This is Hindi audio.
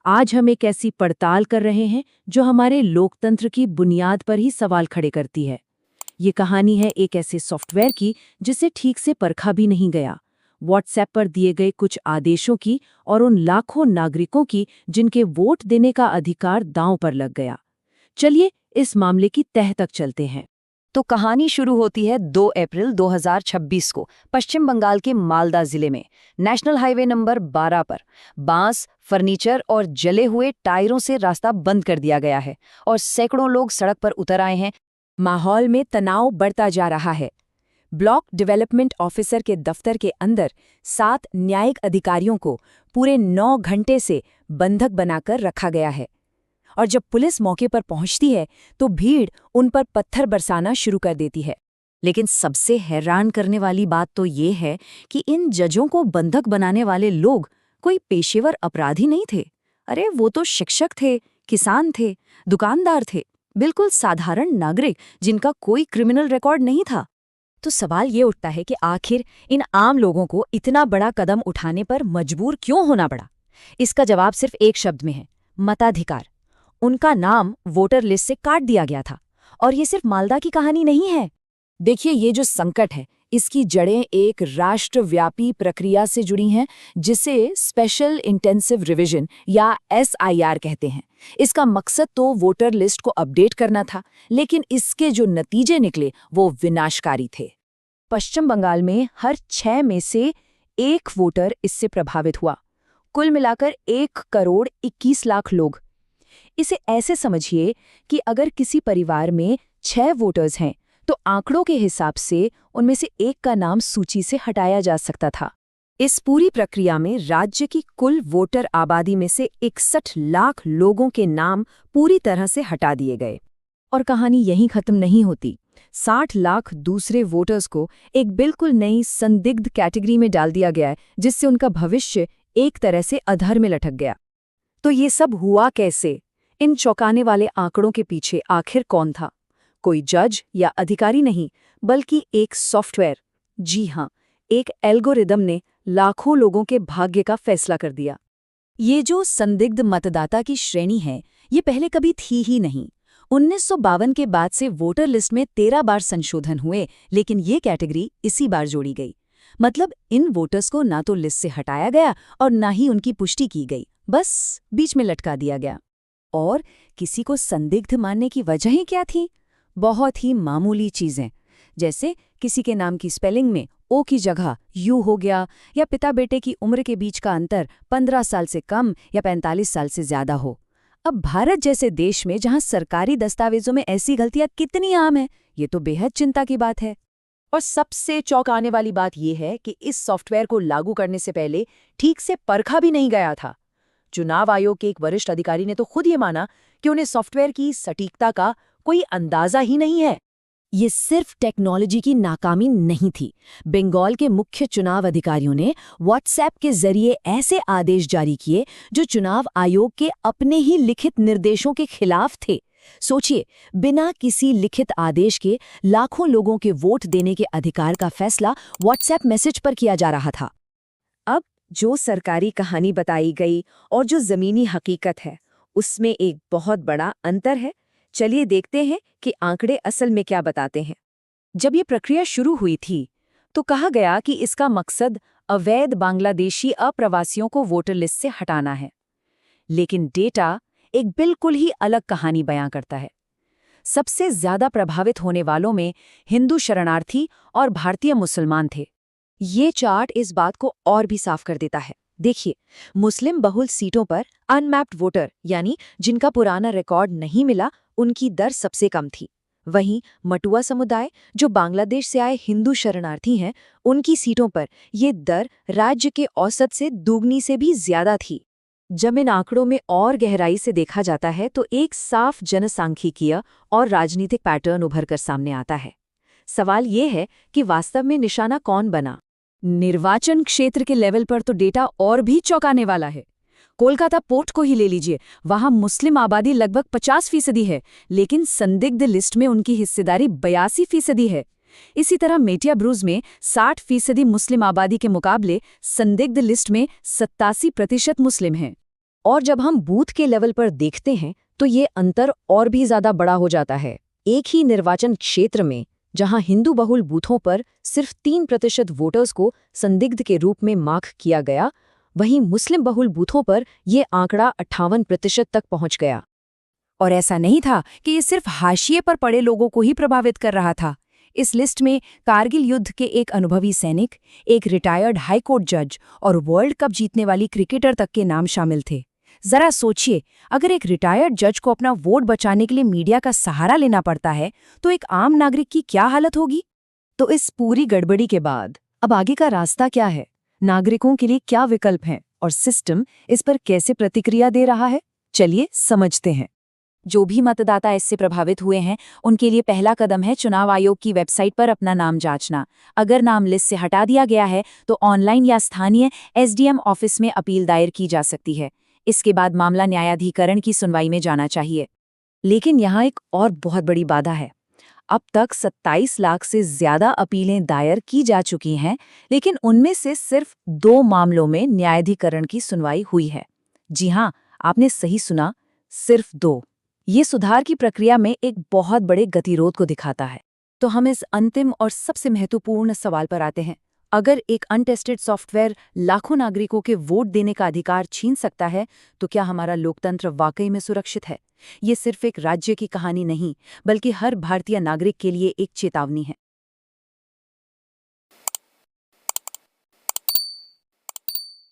आज हम एक ऐसी पड़ताल कर रहे हैं जो हमारे लोकतंत्र की बुनियाद पर ही सवाल खड़े करती है। ये कहानी है एक ऐसे सॉफ्टवेयर की जिसे ठीक से परखा भी नहीं गया, व्हाट्सएप पर दिए गए कुछ आदेशों की और उन लाखों नागरिकों की जिनके वोट देने का अधिकार दांव पर लग गया। चलिए इस मामले की तह तक चलते हैं। तो कहानी शुरू होती है 2 अप्रैल 2026 को पश्चिम बंगाल के मालदा जिले में नेशनल हाईवे नंबर 12 पर बांस, फर्नीचर और जले हुए टायरों से रास्ता बंद कर दिया गया है और सैकड़ों लोग सड़क पर उतर आए हैं। माहौल में तनाव बढ़ता जा रहा है। ब्लॉक डेवलपमेंट ऑफिसर के दफ्तर के अंदर 7 न्यायिक अधिकारियों को पूरे 9 घंटे से बंधक बनाकर रखा गया है और जब पुलिस मौके पर पहुंचती है तो भीड़ उन पर पत्थर बरसाना शुरू कर देती है। लेकिन सबसे हैरान करने वाली बात तो ये है कि इन जजों को बंधक बनाने वाले लोग कोई पेशेवर अपराधी नहीं थे। अरे वो तो शिक्षक थे, किसान थे, दुकानदार थे, बिल्कुल साधारण नागरिक जिनका कोई क्रिमिनल रिकॉर्ड नहीं था। तो सवाल ये उठता है कि आखिर इन आम लोगों को इतना बड़ा कदम उठाने पर मजबूर क्यों होना पड़ा? इसका जवाब सिर्फ एक शब्द में है, मताधिकार। उनका नाम वोटर लिस्ट से काट दिया गया था। और ये सिर्फ मालदा की कहानी नहीं है। देखिए, ये जो संकट है इसकी जड़ें एक राष्ट्रव्यापी प्रक्रिया से जुड़ी हैं जिसे स्पेशल इंटेंसिव रिवीजन या SIR कहते हैं। इसका मकसद तो वोटर लिस्ट को अपडेट करना था, लेकिन इसके जो नतीजे निकले वो विनाशकारी थे। पश्चिम बंगाल में हर 6 में से 1 वोटर इससे प्रभावित हुआ। कुल मिलाकर 1 करोड़ 21 लाख लोग। इसे ऐसे समझिए कि अगर किसी परिवार में 6 वोटर्स हैं तो आंकड़ों के हिसाब से उनमें से 1 का नाम सूची से हटाया जा सकता था। इस पूरी प्रक्रिया में राज्य की कुल वोटर आबादी में से 61 लाख लोगों के नाम पूरी तरह से हटा दिए गए। और कहानी यहीं खत्म नहीं होती। 60 लाख दूसरे वोटर्स को एक बिल्कुल नई संदिग्ध कैटेगरी में डाल दिया गया है, जिससे उनका भविष्य एक तरह से अधर में लटक गया। तो ये सब हुआ कैसे? इन चौंकाने वाले आंकड़ों के पीछे आखिर कौन था? कोई जज या अधिकारी नहीं, बल्कि एक सॉफ्टवेयर। जी हाँ, एक एल्गोरिदम ने लाखों लोगों के भाग्य का फैसला कर दिया। ये जो संदिग्ध मतदाता की श्रेणी है, ये पहले कभी थी ही नहीं। 1952 के बाद से वोटर लिस्ट में 13 बार संशोधन हुए, लेकिन ये कैटेगरी इसी बार जोड़ी गई। मतलब इन वोटर्स को ना तो लिस्ट से हटाया गया और ना ही उनकी पुष्टि की गई, बस बीच में लटका दिया गया। और किसी को संदिग्ध मानने की वजहें क्या थी? बहुत ही मामूली चीजें, जैसे किसी के नाम की स्पेलिंग में ओ की जगह यू हो गया, या पिता बेटे की उम्र के बीच का अंतर 15 साल से कम या 45 साल से ज्यादा हो। अब भारत जैसे देश में जहां सरकारी दस्तावेजों में ऐसी गलतियां कितनी आम है, ये तो बेहद चिंता की बात है। और सबसे चौंकाने वाली बात यह है कि इस सॉफ्टवेयर को लागू करने से पहले ठीक से परखा भी नहीं गया था। चुनाव आयोग के एक वरिष्ठ अधिकारी ने तो खुद ये माना कि उन्हें सॉफ्टवेयर की सटीकता का कोई अंदाजा ही नहीं है। ये सिर्फ टेक्नोलॉजी की नाकामी नहीं थी। बंगाल के मुख्य चुनाव अधिकारियों ने व्हाट्सएप के जरिए ऐसे आदेश जारी किए जो चुनाव आयोग के अपने ही लिखित निर्देशों के खिलाफ थे। सोचिए, बिना किसी लिखित आदेश के लाखों लोगों के वोट देने के अधिकार का फैसला व्हाट्सएप मैसेज पर किया जा रहा था। अब जो सरकारी कहानी बताई गई और जो जमीनी हकीकत है, उसमें एक बहुत बड़ा अंतर है। चलिए देखते हैं कि आंकड़े असल में क्या बताते हैं। जब ये प्रक्रिया शुरू हुई थी तो कहा गया कि इसका मकसद अवैध बांग्लादेशी अप्रवासियों को वोटर लिस्ट से हटाना है, लेकिन डेटा एक बिल्कुल ही अलग कहानी बयां करता है। सबसे ज्यादा प्रभावित होने वालों में हिंदू शरणार्थी और भारतीय मुसलमान थे। ये चार्ट इस बात को और भी साफ कर देता है। देखिए, मुस्लिम बहुल सीटों पर अनमैप्ड वोटर यानी जिनका पुराना रिकॉर्ड नहीं मिला, उनकी दर सबसे कम थी। वहीं मटुआ समुदाय, जो बांग्लादेश से आए हिंदू शरणार्थी हैं, उनकी सीटों पर ये दर राज्य के औसत से दुगनी से भी ज्यादा थी। जब इन आंकड़ों में और गहराई से देखा जाता है तो एक साफ जनसांख्यिकीय और राजनीतिक पैटर्न उभर कर सामने आता है। सवाल ये है कि वास्तव में निशाना कौन बना? निर्वाचन क्षेत्र के लेवल पर तो डेटा और भी चौंकाने वाला है। कोलकाता पोर्ट को ही ले लीजिए, वहां मुस्लिम आबादी लगभग 50% है, लेकिन संदिग्ध लिस्ट में उनकी हिस्सेदारी 82% है। इसी तरह मेटिया ब्रूज में 60% मुस्लिम आबादी के मुकाबले संदिग्ध लिस्ट में 87% मुस्लिम हैं। और जब हम बूथ के लेवल पर देखते हैं तो ये अंतर और भी ज्यादा बड़ा हो जाता है। एक ही निर्वाचन क्षेत्र में जहां हिंदू बहुल बूथों पर सिर्फ 3% वोटर्स को संदिग्ध के रूप में मार्क किया गया, वहीं मुस्लिम बहुल बूथों पर ये आंकड़ा 58% तक पहुंच गया। और ऐसा नहीं था कि ये सिर्फ हाशिए पर पड़े लोगों को ही प्रभावित कर रहा था। इस लिस्ट में कारगिल युद्ध के एक अनुभवी सैनिक, एक रिटायर्ड हाईकोर्ट जज और वर्ल्ड कप जीतने वाली क्रिकेटर तक के नाम शामिल थे। जरा सोचिए, अगर एक रिटायर्ड जज को अपना वोट बचाने के लिए मीडिया का सहारा लेना पड़ता है तो एक आम नागरिक की क्या हालत होगी। तो इस पूरी गड़बड़ी के बाद अब आगे का रास्ता क्या है? नागरिकों के लिए क्या विकल्प हैं और सिस्टम इस पर कैसे प्रतिक्रिया दे रहा है? चलिए समझते हैं। जो भी मतदाता इससे प्रभावित हुए हैं उनके लिए पहला कदम है चुनाव आयोग की वेबसाइट पर अपना नाम जांचना। अगर नाम लिस्ट से हटा दिया गया है तो ऑनलाइन या स्थानीय एसडीएम ऑफिस में अपील दायर की जा सकती है। इसके बाद मामला न्यायाधिकरण की सुनवाई में जाना चाहिए। लेकिन यहाँ एक और बहुत बड़ी बाधा है। अब तक 27 लाख से ज्यादा अपीलें दायर की जा चुकी हैं, लेकिन उनमें से सिर्फ 2 मामलों में न्यायाधिकरण की सुनवाई हुई है। जी हाँ, आपने सही सुना, सिर्फ 2। ये सुधार की प्रक्रिया में एक बहुत बड़े गतिरोध को दिखाता है। तो हम इस अंतिम और सबसे महत्वपूर्ण सवाल पर आते हैं। अगर एक अनटेस्टेड सॉफ्टवेयर लाखों नागरिकों के वोट देने का अधिकार छीन सकता है, तो क्या हमारा लोकतंत्र वाकई में सुरक्षित है? ये सिर्फ एक राज्य की कहानी नहीं, बल्कि हर भारतीय नागरिक के लिए एक चेतावनी है।